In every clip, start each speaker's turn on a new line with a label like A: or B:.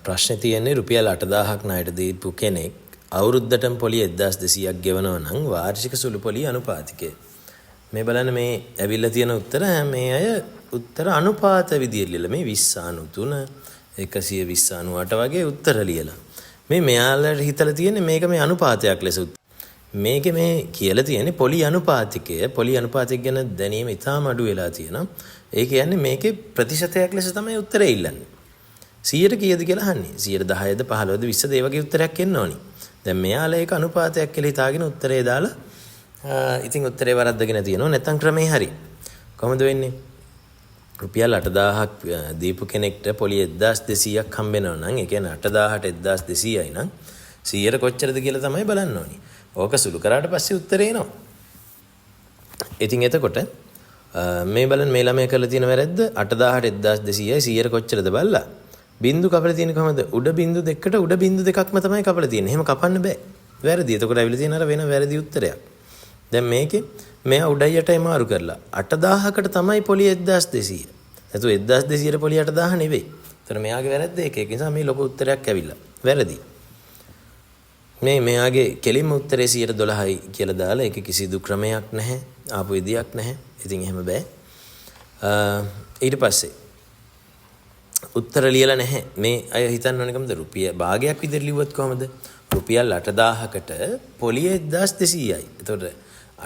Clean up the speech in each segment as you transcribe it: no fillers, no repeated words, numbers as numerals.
A: ප්‍රශ්නේ තියෙන්නේ රුපියල් 8,000ක් ණයට දීපු කෙනෙක් අවුරුද්දටම පොලි 1200ක් ගෙවනවා නම් වාර්ෂික සුළු පොලි අනුපාතිකය. මේ බලන්න මේ ඇවිල්ලා තියෙන උත්තර මේ අය උත්තර අනුපාත විදියට ලියලා මේ 20 93 120 98 වගේ උත්තර ලියලා. මේ මෙයාලට හිතලා තියෙන්නේ මේක මේ අනුපාතයක් ලෙස මේකේ මේ කියලා තියෙන්නේ පොලි අනුපාතිකය. පොලි අනුපාතික ගැන දැනීම ඉතාම අඩු වෙලා තියෙනවා. ඒ කියන්නේ මේකේ ප්‍රතිශතයක් ලෙස තමයි උත්තරේ ඉල්ලන්නේ. 100ට කීයද කියලා අහන්නේ. 110ද 15ද 20ද ඒ වගේ උත්තරයක් එන්න ඕනි. දැන් මෙයාලා ඒක අනුපාතයක් කියලා හිතාගෙන උත්තරේ දාලා ඉතින් උත්තරේ වරද්දගෙන තියෙනවා. නැත්නම් ක්‍රමේ හරි. කොහොමද වෙන්නේ? රුපියල් 8,000ක් දීපු කෙනෙක්ට පොලි 1200ක් හම්බ වෙනවා නම් ඒ කියන්නේ 8,000ට 1200යි නම් 100ට කොච්චරද කියලා තමයි බලන්න ඕනි. ඕක සුළු කරාට පස්සේ උත්තරේ එනවා. ඉතින් එතකොට මේ බලන්න මේ ළමයා කරලා තියෙන වැරද්ද 8,000ට 1200යි 100ට කොච්චරද බලලා බින්දු කපලා තියෙන කොහමද? උඩ බින්දු දෙකකට උඩ බින්දු දෙකක්ම තමයි කපලා තියෙන්නේ. එහෙම කපන්න බෑ. වැරදි. එතකොට ඇවිල්ලා තියෙන අර වෙන වැරදි උත්තරයක්. දැන් මේකේ මෙයා උඩයි යටයි මාරු කරලා 8,000කට තමයි පොලි 1200. නැතු 1200ට පොලි 8,000 නෙවෙයි. ඒතර මෙයාගේ වැරද්ද ඒක. ඒ නිසා මේ ලොකු උත්තරයක් ඇවිල්ලා. වැරදි. මෙයාගේ කෙලින්ම උත්තරේ 112යි කියලා දාලා ඒක කිසිදු ක්‍රමයක් නැහැ. ආපු විදියක් නැහැ. ඉතින් එහෙම බෑ. ඊට පස්සේ උත්තර ලියලා නැහැ. මේ අය හිතන්න ඕනේ කොහමද? රුපියල් භාගයක් විතර ලිව්වත් කොහමද? රුපියල් 8,000කට පොලිය 1200යි. එතකොට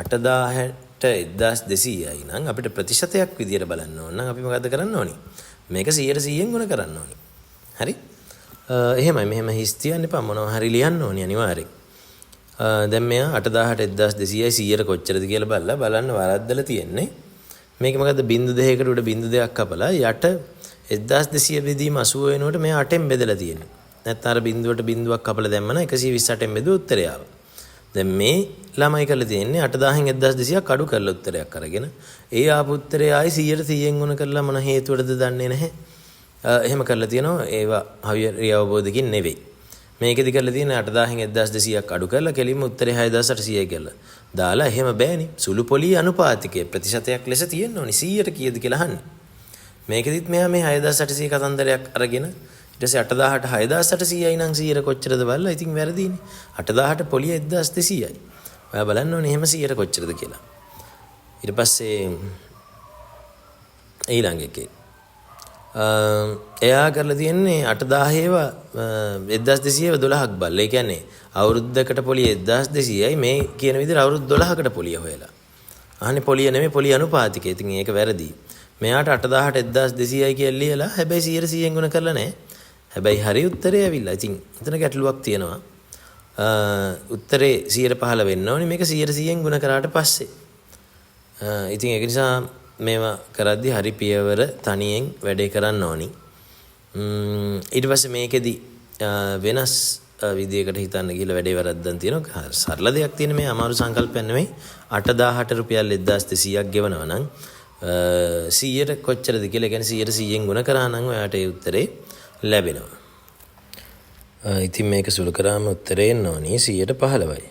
A: 8,000ට 1200යි නම් අපිට ප්‍රතිශතයක් විදියට බලන්න ඕන නම් අපි මොකද්ද කරන්න ඕනි? මේක 100%ෙන් ගුණ කරන්න ඕනි. හරි? එහෙමයි. මෙහෙම හිස් තියන්න එපා. මොනවා හරි ලියන්න ඕනි අනිවාර්යෙන්. දැන් මෙයා 8,000ට 1200යි 100ට කොච්චරද කියලා බලන්න වරද්දලා තියෙන්නේ. මේක මොකද්ද? බින්දු දෙකකට උඩ බින්දු දෙකක් කපලා යට 1200 බෙදීම 80 වෙනකොට මෙයා 8ෙන් බෙදලා තියෙන්නේ. නැත්නම් අර බින්දුවට බින්දුවක් කපලා දැම්ම නම් 128ෙන් බෙදුව උත්තරය ආවා. දැන් මේ ළමයි කරලා තියෙන්නේ 8,000න් 1200ක් අඩු කරලා උත්තරයක් අරගෙන ඒ ආපු උත්තරේ ආයි 100%න් ගුණ කරලා මොන හේතුවටද දන්නේ නැහැ. එහෙම කරලා තියෙනවා. ඒවා හරිය අවබෝධකින් නෙවෙයි. මේකෙදි කරලා තියෙන්නේ 8,000න් 1200ක් අඩු කරලා කෙලින්ම උත්තරේ 6,800යි කියලා. දාලා එහෙම බෑනේ. සුළු පොලි අනුපාතිකයේ ප්‍රතිශතයක් ලෙස තියෙන්න ඕනි. 100ට කීයද කියලා අහන්නේ. මේකෙදිත් මෙයා මේ 6,800 කතන්දරයක් අරගෙන ඊට පස්සේ 8,000ට 6,800යි නම් 100ට කොච්චරද බලලා ඉතින් වැරදීනේ. 8,000ට පොලිය 1,200යි. ඔයා බලන්න ඕනේ එහෙම 100ට කොච්චරද කියලා. ඊට පස්සේ ඊළඟ එකේ එයා කරලා තියෙන්නේ 8,000 ඒවා 1,200 12ක් බලලා. ඒ කියන්නේ අවුරුද්දකට පොලිය 1,200යි මේ කියන විදිහට අවුරුදු 12කට පොලිය හොයලා. අහන්නේ පොලිය නෙමෙයි පොලිය අනුපාතිකය. ඉතින් ඒක වැරදි. මෙයාට 8,000ට 1,200යි කියලා ලියලා හැබැයි 100%න් ගුණ කරලා නැහැ. හැබැයි හරි උත්තරේ ඇවිල්ලා. ඉතින් එතන ගැටලුවක් තියෙනවා. උත්තරේ 115 වෙන්න ඕනේ. මේක 100%න් ගුණ කරාට පස්සේ. ඉතින් ඒක නිසා මේවා කරද්දී හරි පියවර තනියෙන් වැඩේ කරන්න ඕනි. ඊට පස්සේ මේකෙදි වෙනස් විදියකට හිතන්න ගිහලා වැඩේ වැරද්දන් තියෙනවා. සරල දෙයක් තියෙන මේ අමාරු සංකල්පයක් නෙමෙයි. 8,000ට රුපියල් 1,200ක් ගෙවනවා නම් 100ට කොච්චරද කියලා කියන්නේ 100%න් ගුණ කරා නම් ඔයාට ඒ උත්තරේ ලැබෙනවා. ඉතින් මේක සුළු කරාම උත්තරේ එන්න ඕනේ 115යි.